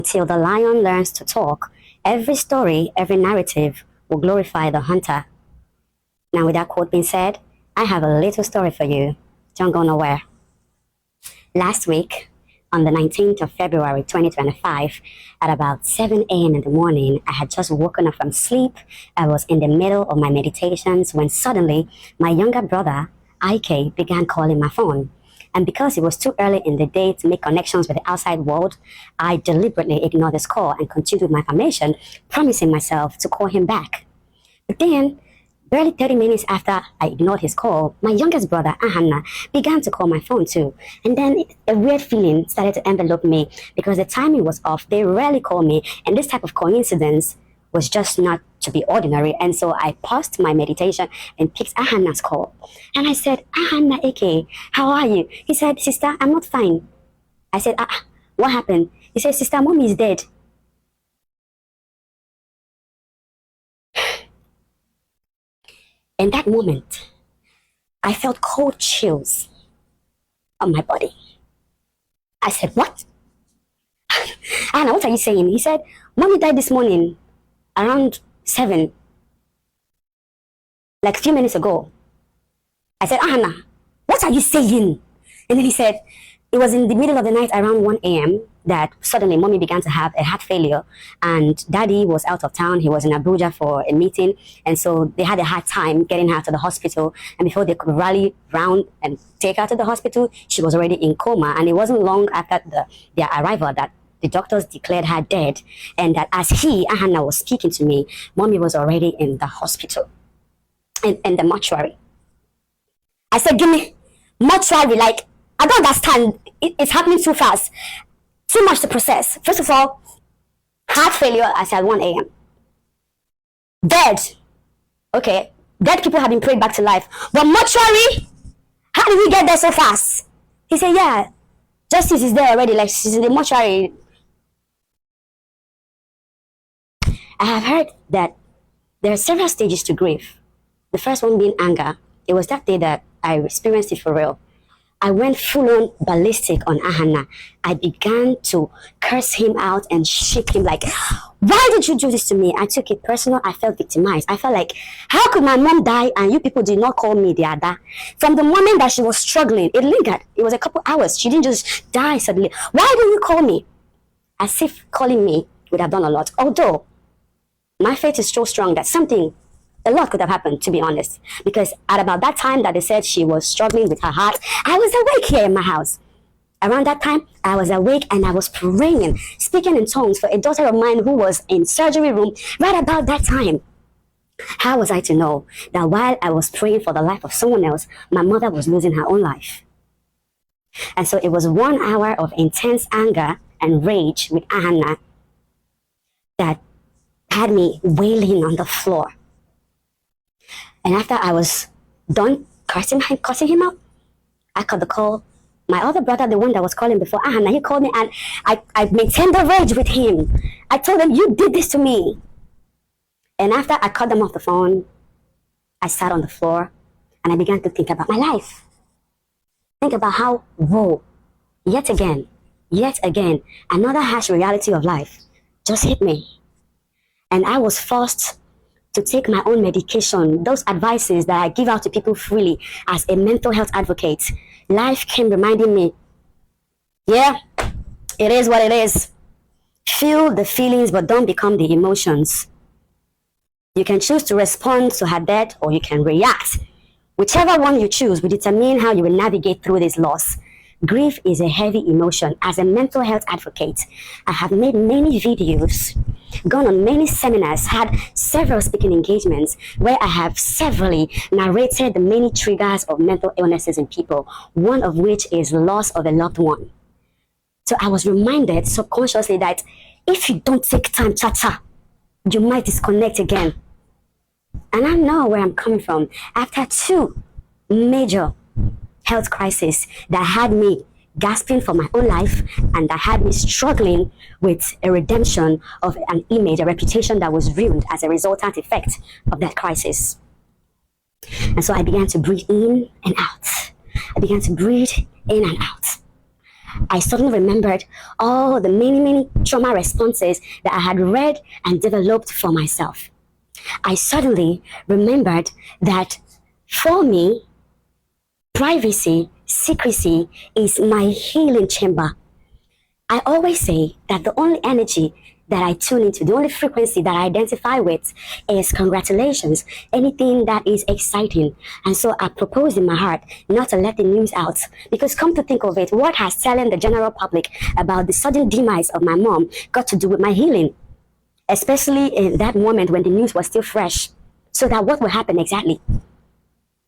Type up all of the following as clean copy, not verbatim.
Till the lion learns to talk, every story, every narrative will glorify the hunter. Now, with that quote being said, I have a little story for you. Don't go nowhere. Last week, on the 19th of February 2025, at about 7 a.m. in the morning, I had just woken up from sleep. I was in the middle of my meditations when suddenly my younger brother, EKE, began calling my phone. And because it was too early in the day to make connections with the outside world, I deliberately ignored his call and continued with my formation, promising myself to call him back. But then, barely 30 minutes after I ignored his call, my youngest brother, Ahanna, began to call my phone too. And then a weird feeling started to envelop me because the timing was off. They rarely call me, and this type of coincidence was just not to be ordinary. And so I paused my meditation and picked Ahanna's call. And I said, Ahanna EKE, how are you? He said, sister, I'm not fine. I said, what happened? He said, sister, mommy is dead. In that moment, I felt cold chills on my body. I said, what? Anna, what are you saying? He said, mommy died this morning around 7, like a few minutes ago. I said, Anna, what are you saying? And then he said, it was in the middle of the night around 1 a.m. that suddenly mommy began to have a heart failure and daddy was out of town. He was in Abuja for a meeting, and so they had a hard time getting her to the hospital, and before they could rally round and take her to the hospital, she was already in coma. And it wasn't long after their arrival that the doctors declared her dead, and that as Ahanna was speaking to me, mommy was already in the hospital, in the mortuary. I said, give me mortuary, like, I don't understand. It's happening too fast. Too much to process. First of all, heart failure as at 1 a.m. Dead. Okay. Dead people have been prayed back to life. But mortuary? How did we get there so fast? He said, yeah, Justice is there already. Like, she's in the mortuary. I have heard that there are several stages to grief. The first one being anger. It was that day that I experienced it for real. I went full-on ballistic on Ahanna. I began to curse him out and shake him like, why did you do this to me? I took it personal. I felt victimized. I felt like, how could my mom die and you people did not call me the Ada? From the moment that she was struggling, it lingered. It was a couple hours. She didn't just die suddenly. Why didn't you call me? As if calling me would have done a lot. Although, my faith is so strong that a lot could have happened, to be honest. Because at about that time that they said she was struggling with her heart, I was awake here in my house. Around that time, I was awake and I was praying, speaking in tongues for a daughter of mine who was in surgery room right about that time. How was I to know that while I was praying for the life of someone else, my mother was losing her own life? And so it was 1 hour of intense anger and rage with Ahanna that had me wailing on the floor. And after I was done cursing him out, I cut the call. My other brother, the one that was calling before Ahanna, he called me and I maintained the rage with him. I told him, you did this to me. And after I cut them off the phone, I sat on the floor and I began to think about my life. Think about how, whoa, yet again, another harsh reality of life just hit me. And I was forced to take my own medication, those advices that I give out to people freely as a mental health advocate. Life came reminding me, yeah, it is what it is. Feel the feelings, but don't become the emotions. You can choose to respond to her death or you can react. Whichever one you choose will determine how you will navigate through this loss. Grief is a heavy emotion. As a mental health advocate, I have made many videos, gone on many seminars, had several speaking engagements where I have severally narrated the many triggers of mental illnesses in people, one of which is loss of a loved one. So I was reminded subconsciously that if you don't take time, you might disconnect again. And I know where I'm coming from. After 2 major health crisis that had me gasping for my own life and that had me struggling with a redemption of an image, a reputation that was ruined as a resultant effect of that crisis. And so I began to breathe in and out. I began to breathe in and out. I suddenly remembered all the many trauma responses that I had read and developed for myself. I suddenly remembered that for me, privacy, secrecy is my healing chamber. I always say that the only energy that I tune into, the only frequency that I identify with is congratulations, anything that is exciting. And so I propose in my heart not to let the news out. Because come to think of it, what has telling the general public about the sudden demise of my mom got to do with my healing? Especially in that moment when the news was still fresh. So that what will happen exactly?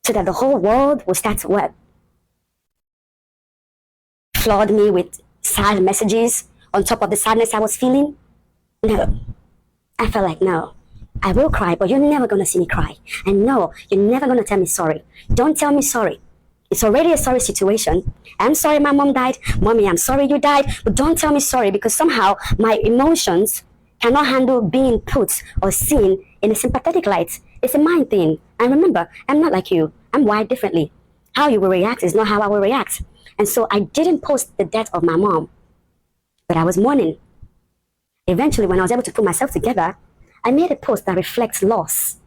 So that the whole world will start to what? Flood me with sad messages on top of the sadness I was feeling? No. I felt like, no. I will cry, but you're never gonna see me cry. And no, you're never gonna tell me sorry. Don't tell me sorry. It's already a sorry situation. I'm sorry my mom died. Mommy, I'm sorry you died. But don't tell me sorry because somehow my emotions cannot handle being put or seen in a sympathetic light. It's a mind thing. And remember, I'm not like you. I'm wired differently. How you will react is not how I will react. And so I didn't post the death of my mom, but I was mourning. Eventually, when I was able to put myself together, I made a post that reflects loss.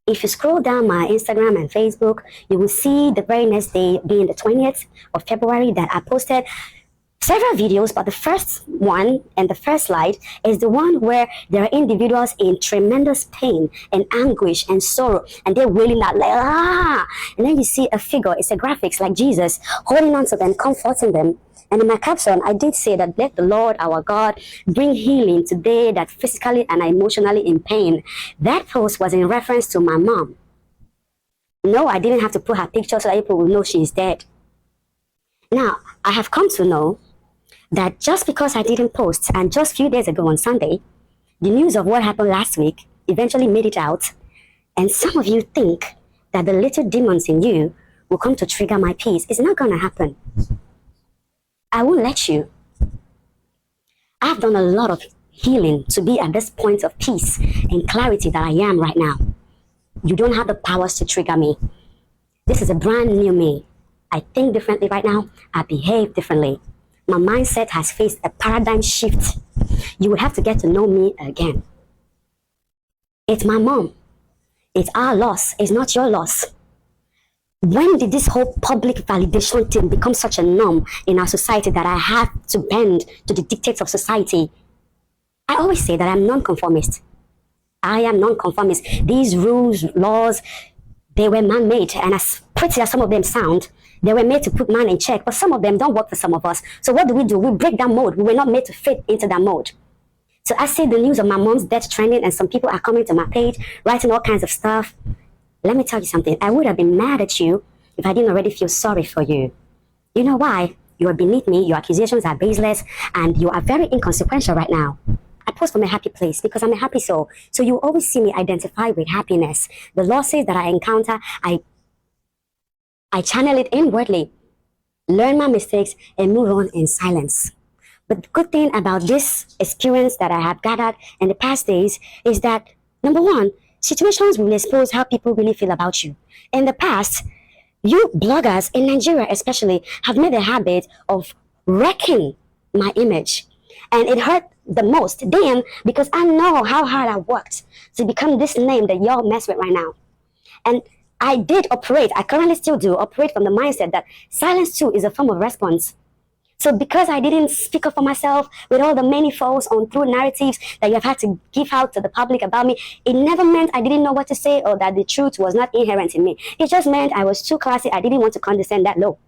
If you scroll down my Instagram and Facebook, you will see the very next day, being the 20th of February, that I posted several videos, but the first one and the first slide is the one where there are individuals in tremendous pain and anguish and sorrow, and they're wailing out like, ah! And then you see a figure, it's a graphics like Jesus, holding on to them, comforting them. And in my caption, I did say that let the Lord our God bring healing today that physically and emotionally in pain. That post was in reference to my mom. No, I didn't have to put her picture so that people will know she's dead. Now, I have come to know that just because I didn't post, and just a few days ago on Sunday, the news of what happened last week eventually made it out, and some of you think that the little demons in you will come to trigger my peace. It's not going to happen. I won't let you. I've done a lot of healing to be at this point of peace and clarity that I am right now. You don't have the powers to trigger me. This is a brand new me. I think differently right now. I behave differently. My mindset has faced a paradigm shift. You will have to get to know me again. It's my mom. It's our loss. It's not your loss. When did this whole public validation thing become such a norm in our society that I have to bend to the dictates of society? I always say that I'm non-conformist. I am non-conformist. These rules, laws, they were man-made, and as pretty as some of them sound, they were made to put man in check, but some of them don't work for some of us. So what do? We break that mold. We were not made to fit into that mold. So I see the news of my mom's death trending, and some people are coming to my page, writing all kinds of stuff. Let me tell you something. I would have been mad at you if I didn't already feel sorry for you. You know why? You are beneath me, your accusations are baseless, and you are very inconsequential right now. I post from a happy place because I'm a happy soul. So you always see me identify with happiness. The losses that I encounter, I channel it inwardly, learn my mistakes, and move on in silence. But the good thing about this experience that I have gathered in the past days is that, number one, situations will expose how people really feel about you. In the past, you bloggers in Nigeria especially have made a habit of wrecking my image. And it hurt the most then because I know how hard I worked to become this name that y'all mess with right now. And I did operate, I currently still do, operate from the mindset that silence too is a form of response. So because I didn't speak up for myself with all the many false untrue narratives that you have had to give out to the public about me, it never meant I didn't know what to say or that the truth was not inherent in me. It just meant I was too classy. I didn't want to condescend that low.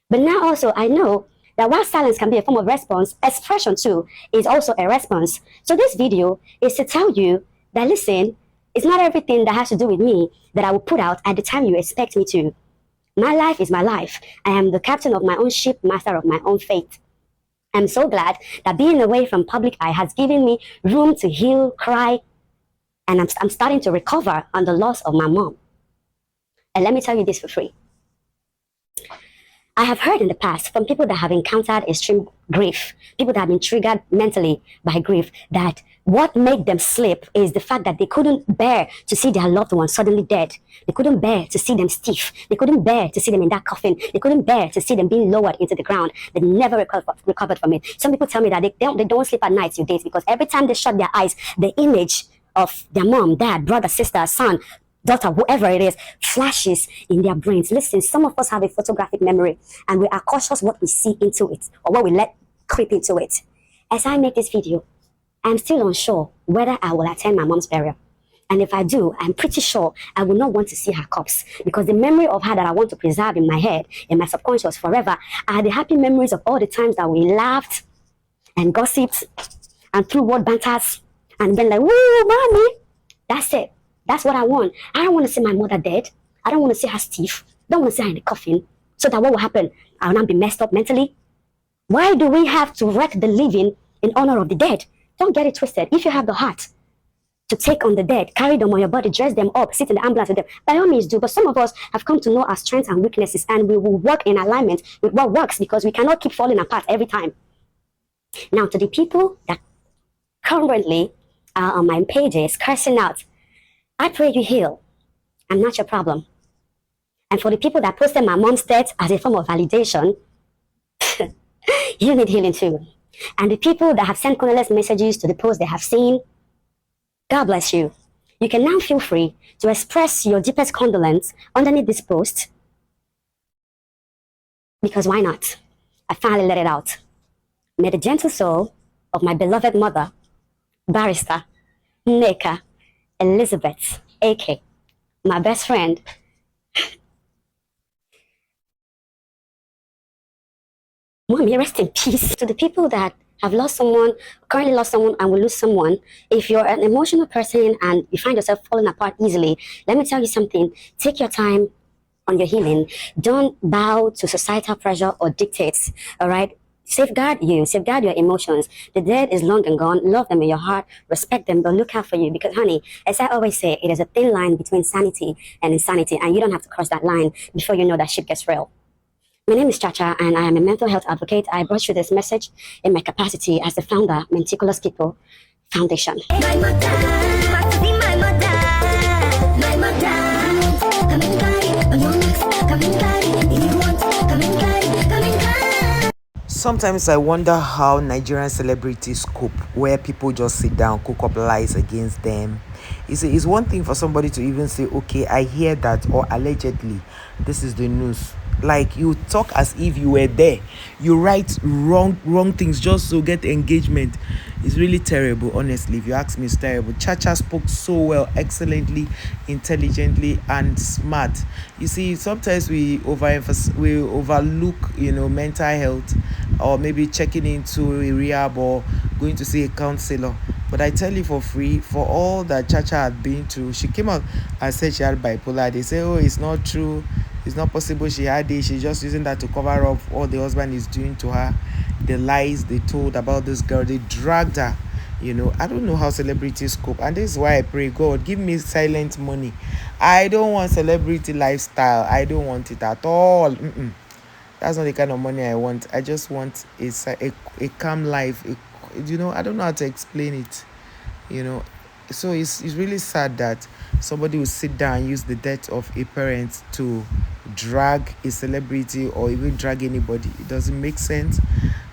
But now also I know that while silence can be a form of response, expression too is also a response. So this video is to tell you that, listen, it's not everything that has to do with me that I will put out at the time you expect me to. My life is my life. I am the captain of my own ship, master of my own fate. I'm so glad that being away from public eye has given me room to heal, cry, and I'm starting to recover on the loss of my mom. And let me tell you this for free. I have heard in the past from people that have encountered extreme grief, people that have been triggered mentally by grief, that what made them sleep is the fact that they couldn't bear to see their loved one suddenly dead. They couldn't bear to see them stiff. They couldn't bear to see them in that coffin. They couldn't bear to see them being lowered into the ground. They never recovered from it. Some people tell me that they don't sleep at night till days because every time they shut their eyes, the image of their mom, dad, brother, sister, son, daughter, whoever it is, flashes in their brains. Listen, some of us have a photographic memory and we are cautious what we see into it or what we let creep into it. As I make this video, I'm still unsure whether I will attend my mom's burial. And if I do, I'm pretty sure I will not want to see her corpse because the memory of her that I want to preserve in my head, in my subconscious forever, are the happy memories of all the times that we laughed and gossiped and threw word banters and then like, woo, mommy. That's it. That's what I want. I don't want to see my mother dead. I don't want to see her stiff. I don't want to see her in the coffin. So that what will happen? I will not be messed up mentally. Why do we have to wreck the living in honor of the dead? Don't get it twisted. If you have the heart to take on the dead, carry them on your body, dress them up, sit in the ambulance with them, by all means do. But some of us have come to know our strengths and weaknesses and we will work in alignment with what works because we cannot keep falling apart every time. Now, to the people that currently are on my pages cursing out, I pray you heal. I'm not your problem. And for the people that posted my mom's death as a form of validation, you need healing too. And the people that have sent condolence messages to the post they have seen, God bless you. You can now feel free to express your deepest condolence underneath this post. Because why not? I finally let it out. May the gentle soul of my beloved mother, Barrister Nneka Elizabeth, EKE, my best friend, Mommy, rest in peace. To the people that have lost someone, currently lost someone, and will lose someone, if you're an emotional person and you find yourself falling apart easily, let me tell you something. Take your time on your healing. Don't bow to societal pressure or dictates, all right? Safeguard you, safeguard your emotions. The dead is long and gone. Love them in your heart, respect them, but look out for you. Because, honey, as I always say, it is a thin line between sanity and insanity, and you don't have to cross that line before you know that shit gets real. My name is Chacha, and I am a mental health advocate. I brought you this message in my capacity as the founder, Meticulous People Foundation. My mother, must be my mother. My mother, coming by, coming by, if you want, coming by, coming by. Sometimes I wonder how Nigerian celebrities cope, where people just sit down, cook up lies against them. It's one thing for somebody to even say, okay, I hear that, or allegedly, this is the news. Like, you talk as if you were there. You write wrong things just to get engagement. It's really terrible, honestly. If you ask me, it's terrible. Chacha spoke so well, excellently, intelligently, and smart. You see, sometimes we overlook, mental health, or maybe checking into a rehab or going to see a counselor. But I tell you for free, for all that Chacha had been through, she came out and said she had bipolar. They say, oh, it's not true. It's not possible she had it. She's just using that to cover up what the husband is doing to her. The lies they told about this girl. They dragged her. I don't know how celebrities cope. And this is why I pray, God, give me silent money. I don't want celebrity lifestyle. I don't want it at all. That's not the kind of money I want. I just want a calm life. I don't know how to explain it. So it's really sad that somebody will sit down and use the death of a parent to drag a celebrity or even drag anybody. It doesn't make sense.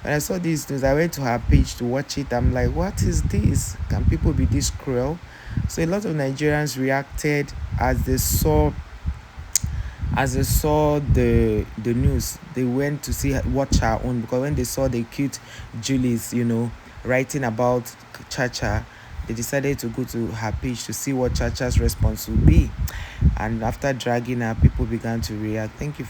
When I saw these news, I went to her page to watch it. I'm like, what is this? Can people be this cruel? So a lot of Nigerians reacted as they saw the news. They went to watch her own, because when they saw the cute Julie's, writing about Chacha, they decided to go to her page to see what Chacha's response would be. And after dragging her, people began to react. Thank you.